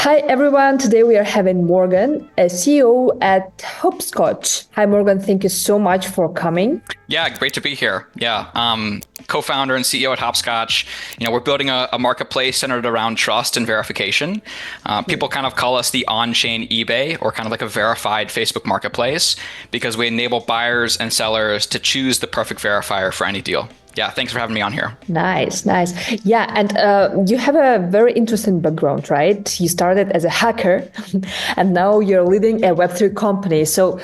Hi, everyone. Today we are having Morgan, a CEO at Hopscotch. Hi, Morgan. Thank you so much for coming. Yeah, great to be here. Yeah, co-founder and CEO at Hopscotch. We're building a marketplace centered around trust and verification. People kind of call us the on-chain eBay, or kind of like a verified Facebook marketplace, because we enable buyers and sellers to choose the perfect verifier for any deal. Yeah, thanks for having me on here. Nice. Yeah, and you have a very interesting background, right? You started as a hacker, and now you're leading a Web3 company. So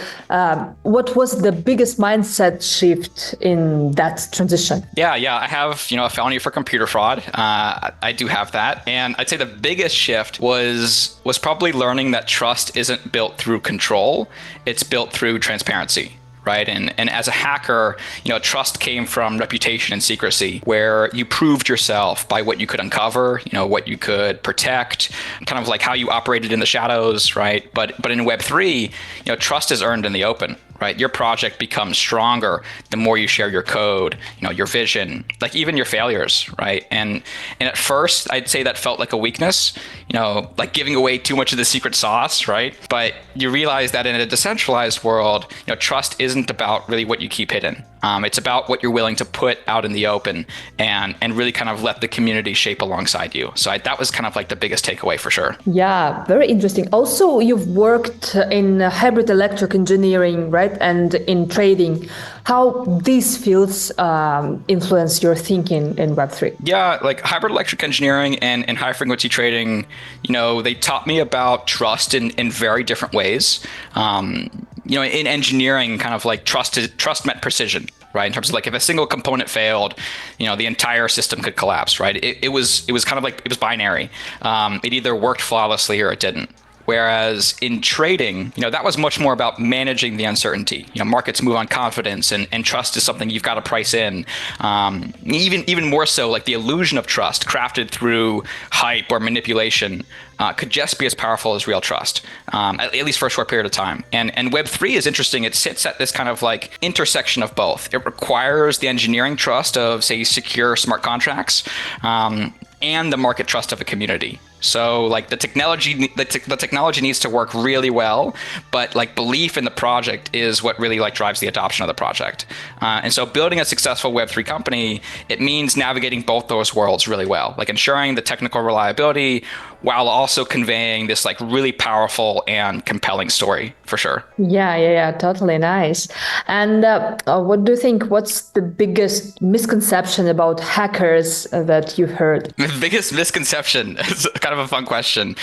what was the biggest mindset shift in that transition? Yeah, I have, a felony for computer fraud. I do have that. And I'd say the biggest shift was probably learning that trust isn't built through control. It's built through transparency. Right. And as a hacker, trust came from reputation and secrecy, where you proved yourself by what you could uncover, what you could protect, kind of like how you operated in the shadows. Right. But in Web3, trust is earned in the open. Right. Your project becomes stronger the more you share your code, your vision, like even your failures. Right. And at first, I'd say that felt like a weakness, like giving away too much of the secret sauce. Right. But you realize that in a decentralized world, trust isn't about really what you keep hidden. It's about what you're willing to put out in the open and really kind of let the community shape alongside you. So that was kind of like the biggest takeaway for sure. Yeah, very interesting. Also, you've worked in hybrid electric engineering, right? And in trading. How these fields influence your thinking in Web3? Yeah, like hybrid electric engineering and high frequency trading, they taught me about trust in very different ways. In engineering, kind of like trust meant precision, right? In terms of like if a single component failed, the entire system could collapse, right? It was kind of like, it was binary. It either worked flawlessly or it didn't. Whereas in trading, that was much more about managing the uncertainty. Markets move on confidence, and trust is something you've got to price in. Even more so, like the illusion of trust crafted through hype or manipulation could just be as powerful as real trust, at least for a short period of time. And Web3 is interesting. It sits at this kind of like intersection of both. It requires the engineering trust of, say, secure smart contracts, and the market trust of a community. So like the technology needs to work really well, but like belief in the project is what really like drives the adoption of the project. And so building a successful Web3 company, it means navigating both those worlds really well, like ensuring the technical reliability while also conveying this like really powerful and compelling story for sure. Yeah, totally nice. And what do you think? What's the biggest misconception about hackers that you've heard? The biggest misconception is kind of a fun question.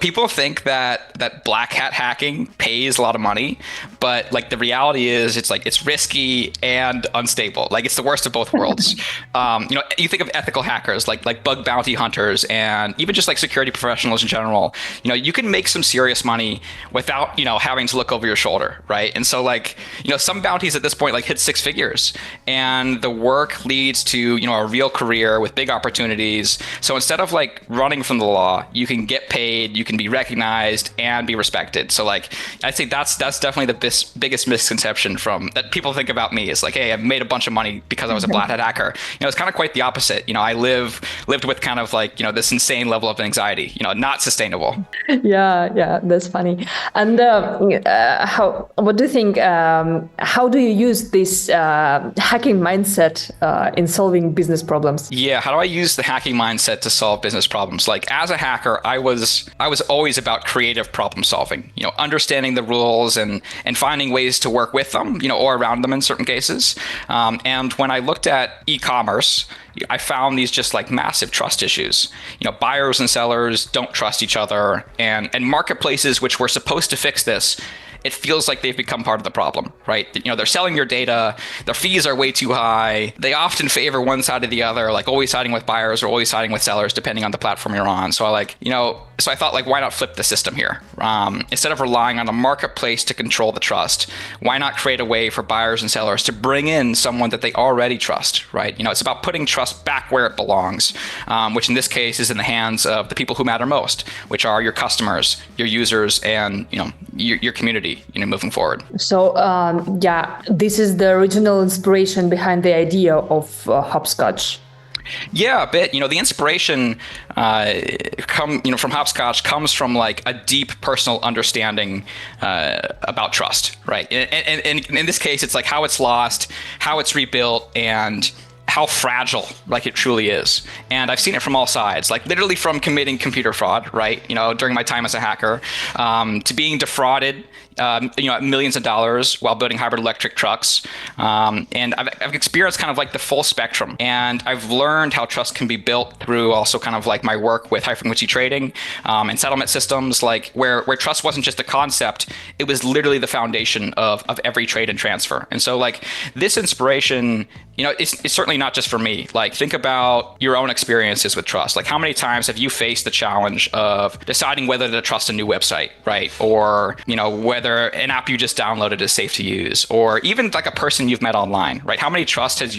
People think that black hat hacking pays a lot of money, but like the reality is it's risky and unstable. Like it's the worst of both worlds. You think of ethical hackers like bug bounty hunters and even just like security professionals in general. You can make some serious money without having to look over your shoulder, right? And so like some bounties at this point like hit six figures, and the work leads to a real career with big opportunities. So instead of like running from the law, you can get paid, you can be recognized and be respected. So like I'd say that's definitely the biggest misconception from that people think about me is like, hey, I made a bunch of money because I was a black hat hacker. It's kind of quite the opposite. I lived with kind of like this insane level of anxiety. Not sustainable. Yeah, that's funny. And what do you think? How do you use this hacking mindset in solving business problems? Yeah, how do I use the hacking mindset to solve business problems? Like as a hacker, I was always about creative problem solving. Understanding the rules and finding ways to work with them, or around them in certain cases. And when I looked at e-commerce, I found these just like massive trust issues. Buyers and sellers don't trust each other, and marketplaces which were supposed to fix this, it feels like they've become part of the problem, right? They're selling your data, their fees are way too high. They often favor one side or the other, like always siding with buyers or always siding with sellers, depending on the platform you're on. So I thought like, why not flip the system here? Instead of relying on a marketplace to control the trust, why not create a way for buyers and sellers to bring in someone that they already trust, right? It's about putting trust back where it belongs, which in this case is in the hands of the people who matter most, which are your customers, your users, and your community, moving forward. So this is the original inspiration behind the idea of Hopscotch. Yeah, a bit. The inspiration from Hopscotch comes from like a deep personal understanding about trust, right? And in this case, it's like how it's lost, how it's rebuilt, and how fragile like it truly is. And I've seen it from all sides, like literally from committing computer fraud, right? During my time as a hacker, to being defrauded, millions of dollars while building hybrid electric trucks. And I've experienced kind of like the full spectrum. And I've learned how trust can be built through also kind of like my work with high frequency trading and settlement systems, like where trust wasn't just a concept, it was literally the foundation of every trade and transfer. And so like this inspiration, it's certainly not just for me. Like think about your own experiences with trust. Like how many times have you faced the challenge of deciding whether to trust a new website, right? Or, whether an app you just downloaded is safe to use, or even like a person you've met online, right? How many times has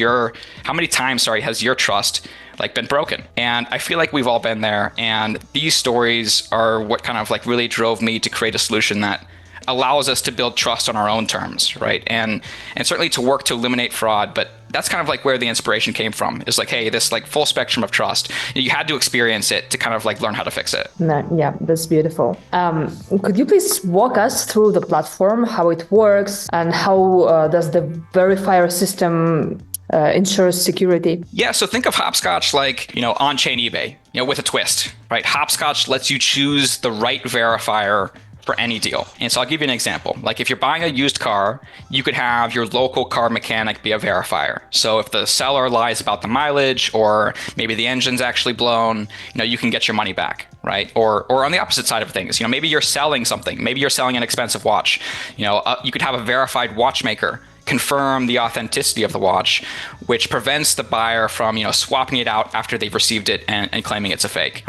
your trust like been broken? And I feel like we've all been there. And these stories are what kind of like really drove me to create a solution that allows us to build trust on our own terms, right? And certainly to work to eliminate fraud, but that's kind of like where the inspiration came from. Is like, hey, this like full spectrum of trust. You had to experience it to kind of like learn how to fix it. Yeah, that's beautiful. Could you please walk us through the platform, how it works, and how does the verifier system ensures security? Yeah, so think of Hopscotch like, on-chain eBay, with a twist, right? Hopscotch lets you choose the right verifier for any deal. And so I'll give you an example. Like if you're buying a used car, you could have your local car mechanic be a verifier. So if the seller lies about the mileage, or maybe the engine's actually blown, you can get your money back, right? Or on the opposite side of things, maybe you're selling something. Maybe you're selling an expensive watch. You could have a verified watchmaker confirm the authenticity of the watch, which prevents the buyer from, swapping it out after they've received it and claiming it's a fake.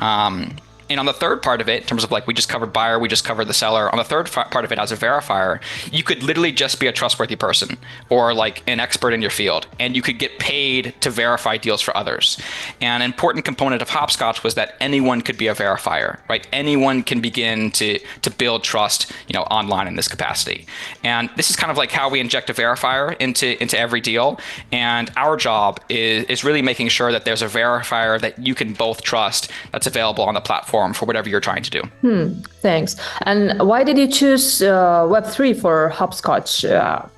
And on the third part of it, in terms of like we just covered buyer, we just covered the seller. On the third part of it as a verifier, you could literally just be a trustworthy person or like an expert in your field, and you could get paid to verify deals for others. And an important component of Hopscotch was that anyone could be a verifier, right? Anyone can begin to build trust, online in this capacity. And this is kind of like how we inject a verifier into every deal. And our job is really making sure that there's a verifier that you can both trust that's available on the platform for whatever you're trying to do. Thanks. And why did you choose Web3 for Hopscotch?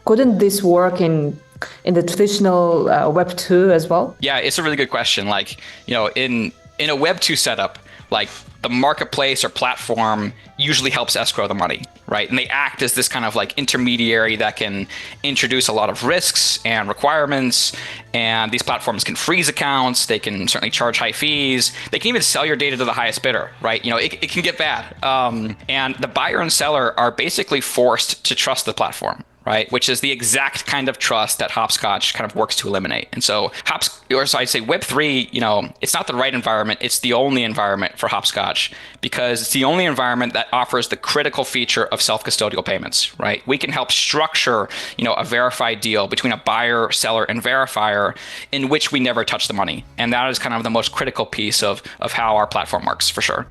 Couldn't this work in the traditional Web2 as well? Yeah, it's a really good question. Like, in a Web2 setup, like the marketplace or platform usually helps escrow the money, right? And they act as this kind of like intermediary that can introduce a lot of risks and requirements. And these platforms can freeze accounts. They can certainly charge high fees. They can even sell your data to the highest bidder, right? It can get bad. And the buyer and seller are basically forced to trust the platform, right? Which is the exact kind of trust that Hopscotch kind of works to eliminate. And so I'd say Web3, it's not the right environment. It's the only environment for Hopscotch, because it's the only environment that offers the critical feature of self-custodial payments, right? We can help structure, a verified deal between a buyer, seller, and verifier in which we never touch the money. And that is kind of the most critical piece of how our platform works, for sure.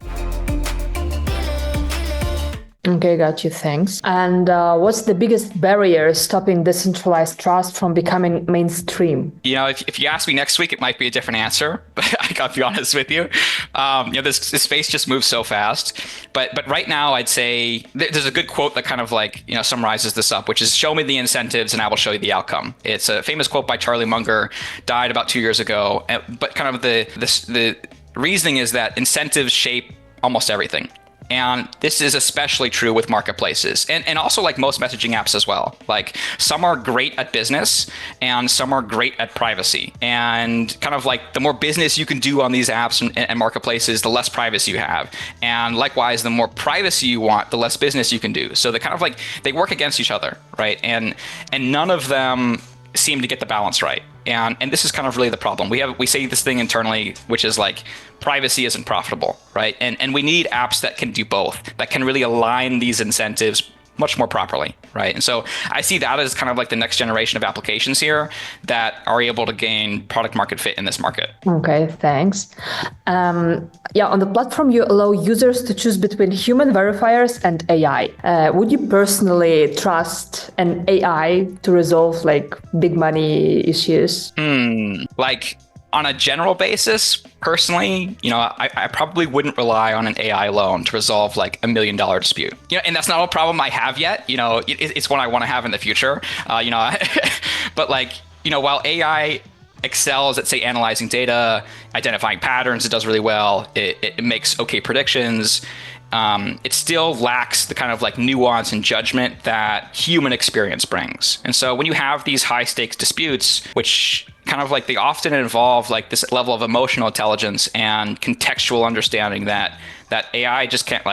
Okay, got you. Thanks. And what's the biggest barrier stopping decentralized trust from becoming mainstream? If you ask me next week, it might be a different answer, but I gotta be honest with you. This space just moves so fast. But right now, I'd say there's a good quote that kind of like, summarizes this up, which is, show me the incentives and I will show you the outcome. It's a famous quote by Charlie Munger, died about 2 years ago. But kind of the reasoning is that incentives shape almost everything. And this is especially true with marketplaces and also like most messaging apps as well. Like some are great at business and some are great at privacy. And kind of like the more business you can do on these apps and marketplaces, the less privacy you have. And likewise, the more privacy you want, the less business you can do. So they kind of like, they work against each other, right? And none of them seem to get the balance right. And this is kind of really the problem. We say this thing internally, which is like privacy isn't profitable, right? And we need apps that can do both, that can really align these incentives much more properly, right? And so I see that as kind of like the next generation of applications here that are able to gain product market fit in this market. Okay, thanks. On the platform, you allow users to choose between human verifiers and AI. Would you personally trust an AI to resolve like big money issues? Like on a general basis, personally, I probably wouldn't rely on an AI loan to resolve like $1 million dispute. And that's not a problem I have yet. It's one I want to have in the future. But like, while AI excels at, say, analyzing data, identifying patterns, it does really well. It makes okay predictions. It still lacks the kind of like nuance and judgment that human experience brings. And so when you have these high stakes disputes, which kind of like they often involve like this level of emotional intelligence and contextual understanding that AI just can't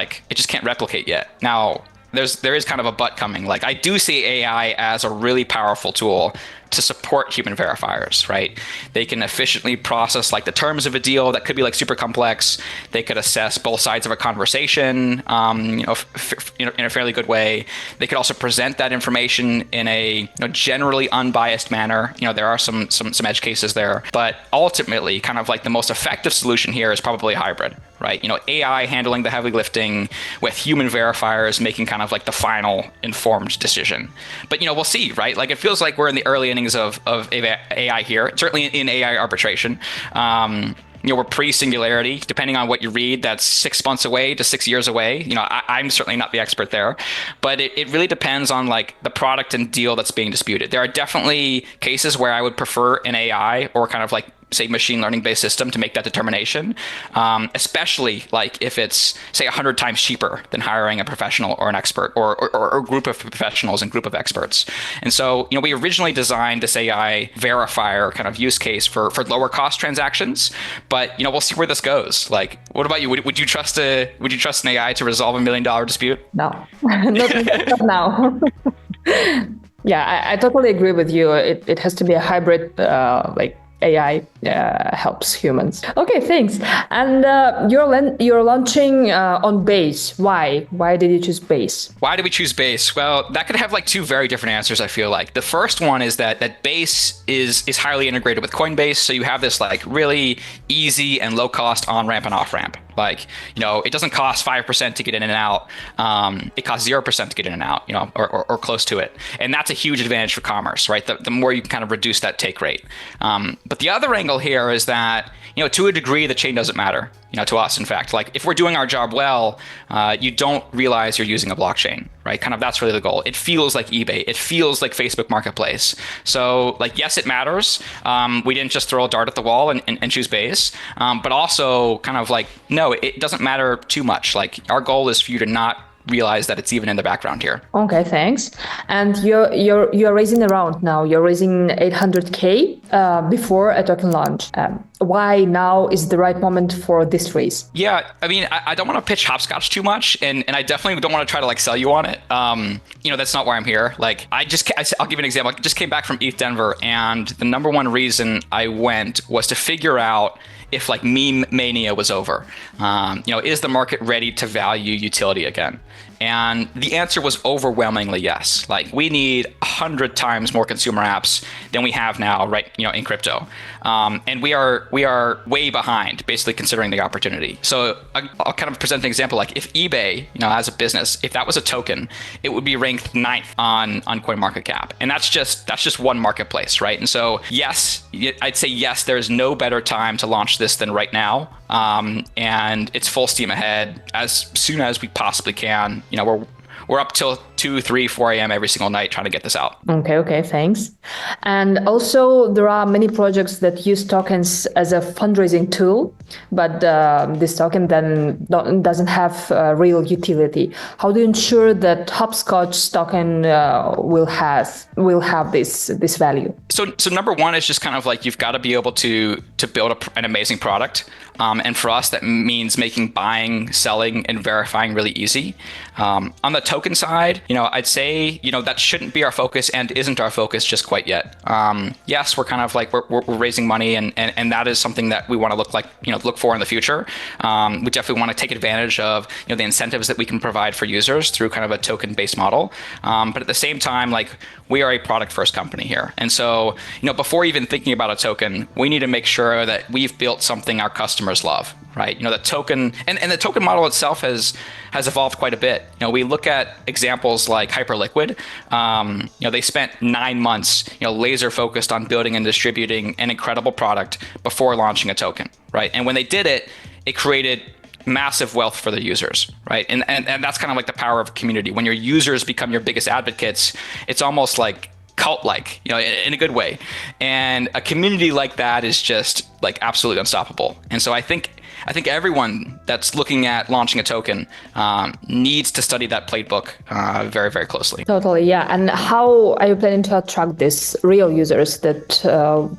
replicate yet. Now, there is kind of a but coming. Like, I do see AI as a really powerful tool to support human verifiers, right? They can efficiently process like the terms of a deal that could be like super complex. They could assess both sides of a conversation, in a fairly good way. They could also present that information in a generally unbiased manner. There are some edge cases there, but ultimately, kind of like the most effective solution here is probably a hybrid, right? AI handling the heavy lifting with human verifiers making kind of like the final informed decision. But we'll see, right? Like, it feels like we're in the early innings of AI here, certainly in AI arbitration. We're pre-singularity. Depending on what you read, that's 6 months away to 6 years away. I'm certainly not the expert there, but it really depends on like the product and deal that's being disputed. There are definitely cases where I would prefer an AI or kind of like, say, machine learning based system to make that determination, especially like if it's, say, 100 times cheaper than hiring a professional or an expert or a group of professionals and group of experts. And so, we originally designed this AI verifier kind of use case for lower cost transactions, but we'll see where this goes. Like, what about you? Would you trust an AI to resolve $1 million dispute? No, not now. Yeah, I totally agree with you. It has to be a hybrid, like AI helps humans. Okay, thanks. And you're launching on Base. Why? Why did you choose Base? Why did we choose Base? Well, that could have like two very different answers, I feel like. The first one is that Base is highly integrated with Coinbase. So you have this like really easy and low cost on-ramp and off-ramp. Like, it doesn't cost 5% to get in and out. It costs 0% to get in and out, or close to it. And that's a huge advantage for commerce, right? The more you can kind of reduce that take rate. But the other angle here is that, to a degree, the chain doesn't matter, to us, in fact. Like, if we're doing our job well, you don't realize you're using a blockchain, right? Kind of that's really the goal. It feels like eBay. It feels like Facebook Marketplace. So, like, yes, it matters. We didn't just throw a dart at the wall and choose Base. But also kind of like, no, it doesn't matter too much. Like, our goal is for you to not realize that it's even in the background here. Okay, thanks. And you're raising a round now. You're raising 800K before a token launch. Why now is the right moment for this raise? Yeah, I mean, I don't want to pitch Hopscotch too much, and I definitely don't want to try to like sell you on it. That's not why I'm here. Like, I'll give you an example. I just came back from ETH Denver, and the number one reason I went was to figure out if like meme mania was over. Is the market ready to value utility again? And the answer was overwhelmingly yes. Like, we need 100 times more consumer apps than we have now, right? In crypto, and we are way behind, basically, considering the opportunity. So I'll kind of present an example. Like, if eBay, as a business, if that was a token, it would be ranked 9th on CoinMarketCap, and that's just one marketplace, right? And so yes, I'd say yes. There is no better time to launch this than right now, and it's full steam ahead as soon as we possibly can. We're up till 2, 3, 4 a.m. every single night trying to get this out. Okay, thanks. And also, there are many projects that use tokens as a fundraising tool, but this token then doesn't have real utility. How do you ensure that Hopscotch token will have this value? So number one is just kind of like, you've got to be able to build an amazing product. And for us, that means making buying, selling, and verifying really easy. On the token side, I'd say, that shouldn't be our focus and isn't our focus just quite yet. Yes, we're kind of like, we're raising money, and that is something that we want to look for in the future. We definitely want to take advantage of, the incentives that we can provide for users through kind of a token-based model. But at the same time, like, we are a product first company here. And so, before even thinking about a token, we need to make sure that we've built something our customers love, right? The token and the token model itself has evolved quite a bit. We look at examples like Hyperliquid. They spent 9 months, laser focused on building and distributing an incredible product before launching a token, right? And when they did it, it created massive wealth for the users, right? And that's kind of like the power of community. When your users become your biggest advocates, it's almost like cult-like, in a good way. And a community like that is just like absolutely unstoppable. And so I think everyone that's looking at launching a token needs to study that playbook very, very closely. Totally, yeah. And how are you planning to attract these real users that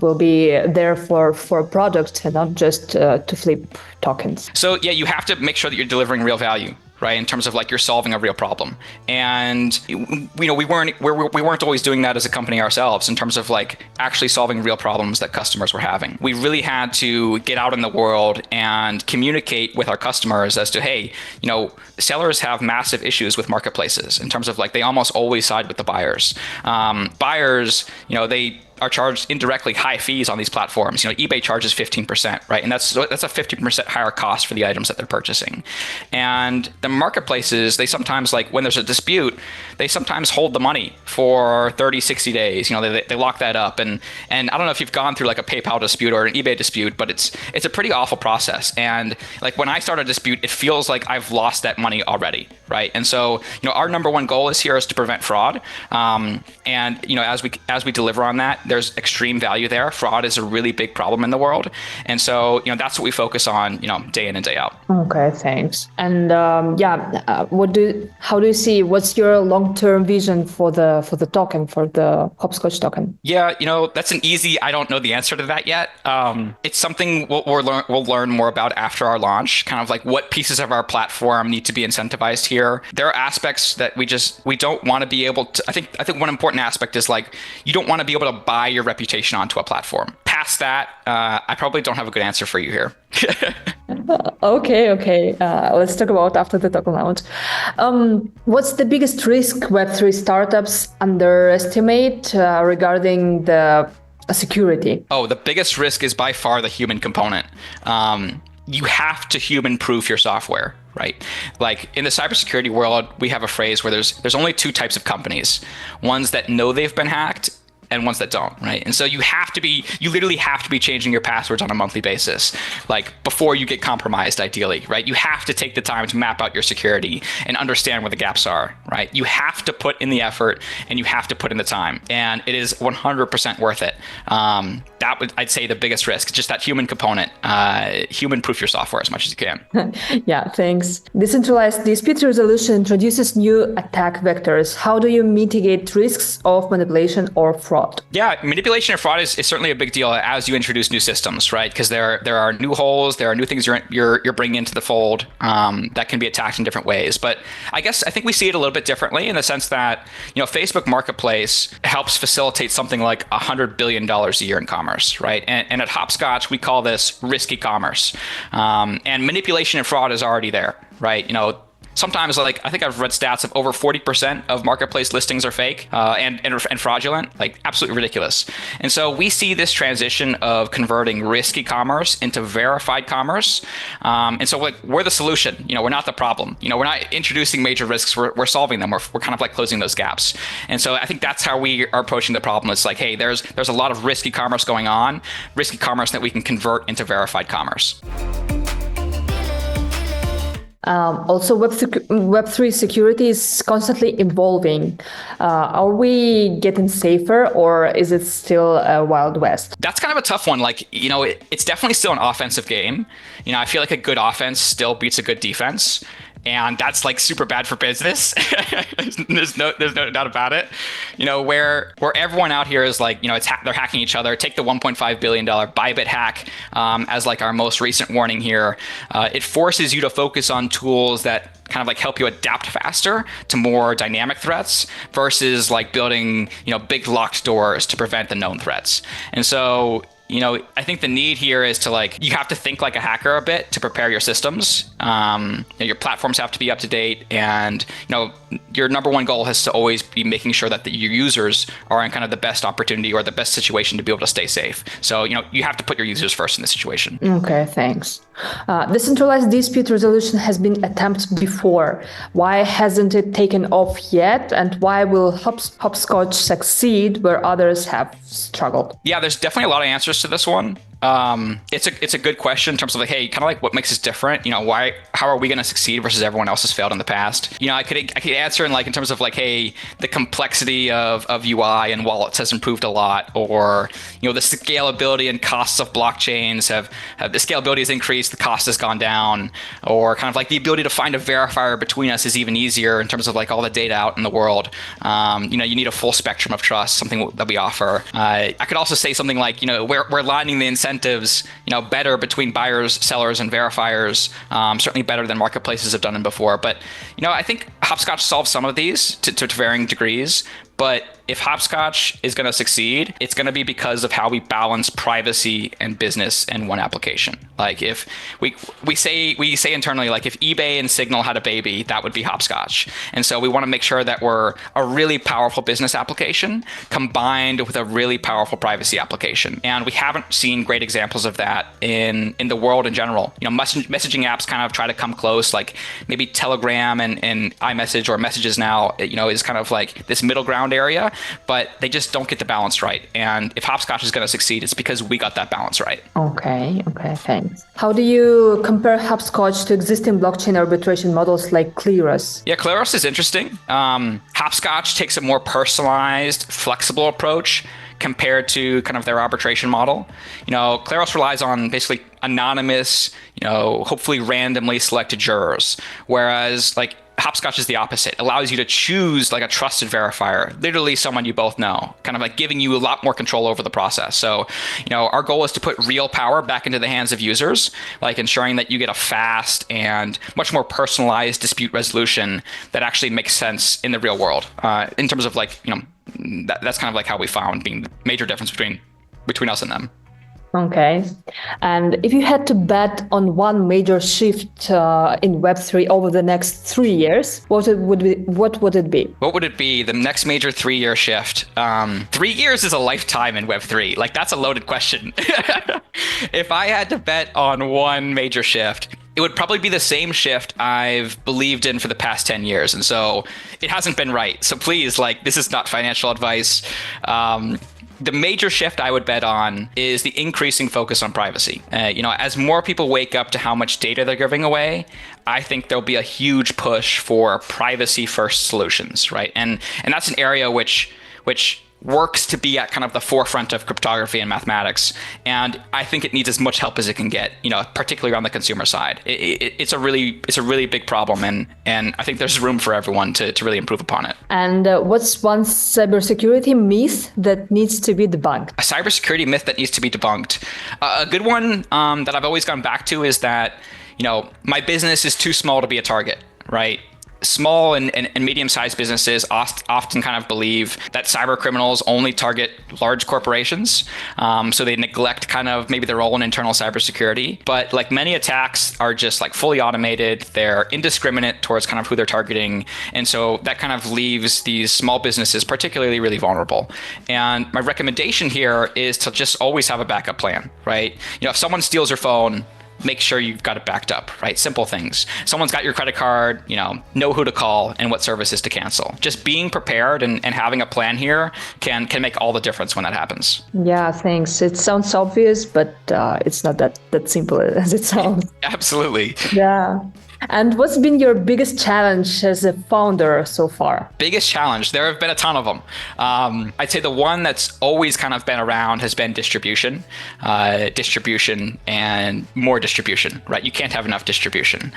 will be there for a product and not just to flip tokens? So yeah, you have to make sure that you're delivering real value, right? In terms of like you're solving a real problem. And we weren't always doing that as a company ourselves in terms of like actually solving real problems that customers were having. We really had to get out in the world and communicate with our customers as to, hey, sellers have massive issues with marketplaces in terms of like they almost always side with the buyers. Buyers, they are charged indirectly high fees on these platforms. eBay charges 15%, right? And that's a 50% higher cost for the items that they're purchasing. And the marketplaces, they sometimes, like when there's a dispute, they sometimes hold the money for 30, 60 days. They lock that up. And I don't know if you've gone through like a PayPal dispute or an eBay dispute, but it's a pretty awful process. And like when I start a dispute, it feels like I've lost that money already, right? And so, our number one goal is to prevent fraud. And as we deliver on that, there's extreme value there. Fraud is a really big problem in the world. And so, that's what we focus on, day in and day out. Okay, thanks. And how do you see, what's your long-term vision for the token, for the Hopscotch token? Yeah, that's an easy, I don't know the answer to that yet. It's something we'll learn more about after our launch, kind of like what pieces of our platform need to be incentivized here. There are aspects that we don't want to be able to, I think one important aspect is like, you don't want to be able to buy your reputation onto a platform. Past that, I probably don't have a good answer for you here. Okay. Let's talk about after the token launch. What's the biggest risk Web3 startups underestimate regarding the security? Oh, the biggest risk is by far the human component. You have to human-proof your software, right? Like in the cybersecurity world, we have a phrase where there's only two types of companies: ones that know they've been hacked and ones that don't, right? And so you literally have to be changing your passwords on a monthly basis, like before you get compromised, ideally, right? You have to take the time to map out your security and understand where the gaps are, right? You have to put in the effort and you have to put in the time, and it is 100% worth it. That would, I'd say, the biggest risk, just that human component. Human-proof your software as much as you can. Yeah, thanks. Decentralized dispute resolution introduces new attack vectors. How do you mitigate risks of manipulation or fraud? Yeah, manipulation and fraud is certainly a big deal as you introduce new systems, right? Because there are new holes, there are new things you're bringing into the fold that can be attacked in different ways. But I think we see it a little bit differently in the sense that Facebook Marketplace helps facilitate something like $100 billion a year in commerce, right? And at Hopscotch, we call this risky commerce. And manipulation and fraud is already there, right? Sometimes, like, I think I've read stats of over 40% of marketplace listings are fake and fraudulent, like absolutely ridiculous. And so we see this transition of converting risky commerce into verified commerce. And so we're the solution. We're not the problem. We're not introducing major risks. We're solving them. We're kind of like closing those gaps. And so I think that's how we are approaching the problem. It's like, hey, there's a lot of risky commerce going on, risky commerce that we can convert into verified commerce. Also, Web3 security is constantly evolving. Are we getting safer, or is it still a Wild West? That's kind of a tough one. Like, it's definitely still an offensive game. I feel like a good offense still beats a good defense. And that's like super bad for business. there's no doubt about it. Where everyone out here is like, they're hacking each other. Take the $1.5 billion Bybit hack as like our most recent warning here. It forces you to focus on tools that kind of like help you adapt faster to more dynamic threats versus like building, big locked doors to prevent the known threats. And so, I think the need here is to you have to think like a hacker a bit to prepare your systems. Your platforms have to be up to date, and your number one goal has to always be making sure that your users are in kind of the best opportunity or the best situation to be able to stay safe. So, you have to put your users first in this situation. Okay, thanks. Decentralized dispute resolution has been attempted before. Why hasn't it taken off yet? And why will Hopscotch succeed where others have struggled? Yeah, there's definitely a lot of answers to this one. It's a good question in terms of like, hey, kind of like what makes us different? How are we going to succeed versus everyone else has failed in the past? I could answer in terms of like, hey, the complexity of UI and wallets has improved a lot, or the scalability and costs of blockchains have the scalability has increased, the cost has gone down, or kind of like the ability to find a verifier between us is even easier in terms of like all the data out in the world. You need a full spectrum of trust, something that we offer. I could also say something like, we're aligning the incentives, better between buyers, sellers, and verifiers, certainly better than marketplaces have done it before. But, I think Hopscotch solves some of these to varying degrees. But if Hopscotch is going to succeed, it's going to be because of how we balance privacy and business in one application. Like if we say internally, like if eBay and Signal had a baby, that would be Hopscotch. And so we want to make sure that we're a really powerful business application combined with a really powerful privacy application. And we haven't seen great examples of that in the world in general. Messaging apps kind of try to come close, like maybe Telegram and iMessage or Messages now, is kind of like this middle ground area, but they just don't get the balance right. And if Hopscotch is going to succeed, it's because we got that balance right. Okay, thanks. How do you compare Hopscotch to existing blockchain arbitration models like Kleros? Yeah, Kleros is interesting. Hopscotch takes a more personalized, flexible approach compared to kind of their arbitration model. Kleros relies on basically anonymous, hopefully randomly selected jurors, whereas like Hopscotch is the opposite. It allows you to choose like a trusted verifier, literally someone you both know, kind of like giving you a lot more control over the process. So, our goal is to put real power back into the hands of users, like ensuring that you get a fast and much more personalized dispute resolution that actually makes sense in the real world. In terms of like, that's kind of like how we found being the major difference between us and them. Okay. And if you had to bet on one major shift in Web3 over the next 3 years, what would it be? What would it be? The next major 3-year shift? 3 years is a lifetime in Web3. Like, that's a loaded question. If I had to bet on one major shift, it would probably be the same shift I've believed in for the past 10 years. And so it hasn't been right. So please, this is not financial advice. The major shift I would bet on is the increasing focus on privacy. As more people wake up to how much data they're giving away, I think there'll be a huge push for privacy-first solutions, right? And that's an area which works to be at kind of the forefront of cryptography and mathematics. And I think it needs as much help as it can get, particularly on the consumer side. It's a really big problem, and I think there's room for everyone to really improve upon it. And what's one cybersecurity myth that needs to be debunked? A cybersecurity myth that needs to be debunked. A good one that I've always gone back to is that, my business is too small to be a target, right? Small and medium-sized businesses often kind of believe that cyber criminals only target large corporations. So they neglect kind of maybe their own internal cybersecurity. But like many attacks are just like fully automated. They're indiscriminate towards kind of who they're targeting. And so that kind of leaves these small businesses particularly really vulnerable. And my recommendation here is to just always have a backup plan, right? If someone steals your phone, make sure you've got it backed up, right? Simple things. Someone's got your credit card, know who to call and what services to cancel. Just being prepared and having a plan here can make all the difference when that happens. Yeah, thanks. It sounds obvious, but it's not that simple as it sounds. Absolutely. Yeah. And what's been your biggest challenge as a founder so far? Biggest challenge? There have been a ton of them. I'd say the one that's always kind of been around has been distribution and more distribution, right? You can't have enough distribution.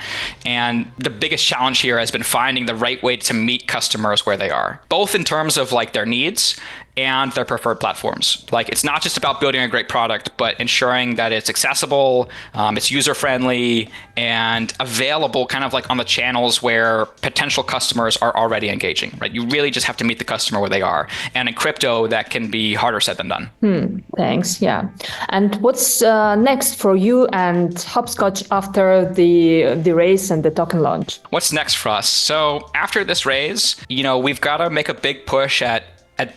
And the biggest challenge here has been finding the right way to meet customers where they are, both in terms of like their needs and their preferred platforms. Like, it's not just about building a great product, but ensuring that it's accessible, it's user-friendly, and available kind of like on the channels where potential customers are already engaging, right? You really just have to meet the customer where they are. And in crypto, that can be harder said than done. Thanks. Yeah. And what's next for you and Hopscotch after the raise and the token launch? What's next for us? So after this raise, we've got to make a big push at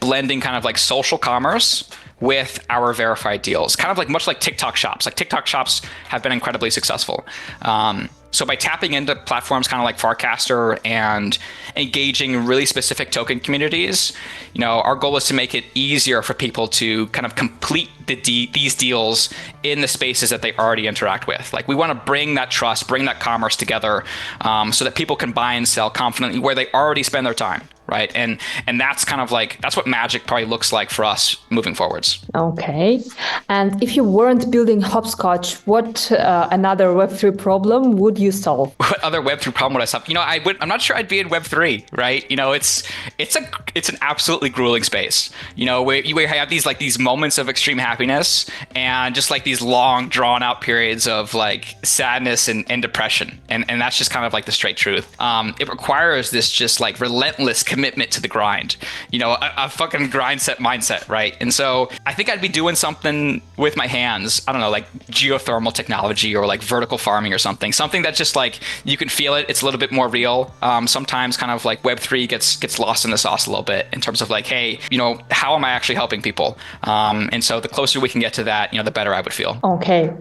blending kind of like social commerce with our verified deals, kind of like much like TikTok shops. Like, TikTok shops have been incredibly successful. So by tapping into platforms kind of like Farcaster and engaging really specific token communities, our goal is to make it easier for people to kind of complete these deals in the spaces that they already interact with. Like, we want to bring that trust, bring that commerce together, so that people can buy and sell confidently where they already spend their time. Right. And that's kind of like, that's what magic probably looks like for us moving forwards. Okay. And if you weren't building Hopscotch, what another Web3 problem would you solve? What other Web3 problem would I solve? I'm not sure I'd be in Web3, right? It's an absolutely grueling space. Where you have these moments of extreme happiness and just like these long drawn out periods of like sadness and depression. And that's just kind of like the straight truth. It requires this just like relentless commitment to the grind, a fucking grind set mindset, right? And so I think I'd be doing something with my hands, I don't know, like geothermal technology or like vertical farming or something that just like, you can feel it. It's a little bit more real. Sometimes kind of like Web3 gets lost in the sauce a little bit in terms of like, hey, how am I actually helping people? And so the closer we can get to that, the better I would feel. Okay.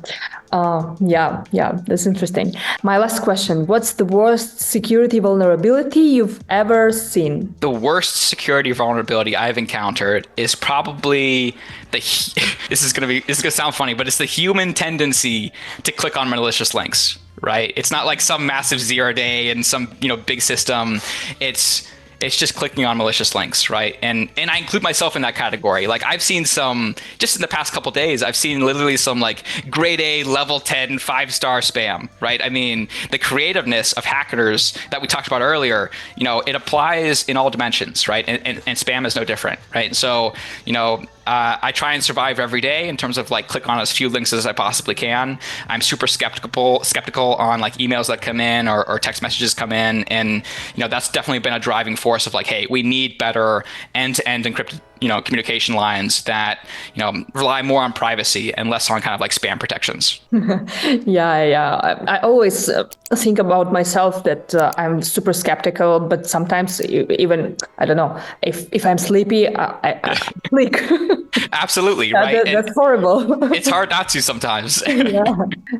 Yeah, that's interesting. My last question, what's the worst security vulnerability you've ever seen? The worst security vulnerability I've encountered is probably this is going to sound funny, but it's the human tendency to click on malicious links, right? It's not like some massive 0-day and some, big system. It's just clicking on malicious links, right? And I include myself in that category. Like, I've seen just in the past couple of days, I've seen literally some like grade A, level 10, 5-star spam, right? I mean, the creativeness of hackers that we talked about earlier, it applies in all dimensions, right? And spam is no different, right? And so, I try and survive every day in terms of like click on as few links as I possibly can. I'm super skeptical on like emails that come in or text messages come in. And, that's definitely been a driving force of like, hey, we need better end-to-end encrypted, communication lines that, rely more on privacy and less on kind of like spam protections. Yeah. I always think about myself that I'm super skeptical, but sometimes even, I don't know, if I'm sleepy, I click. Absolutely, right? That's horrible. It's hard not to sometimes.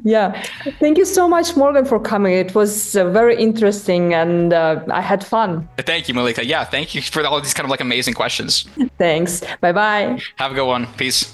Yeah. Thank you so much, Morgan, for coming. It was very interesting and I had fun. Thank you, Malika. Yeah, thank you for all these kind of like amazing questions. Thanks. Bye-bye. Have a good one. Peace.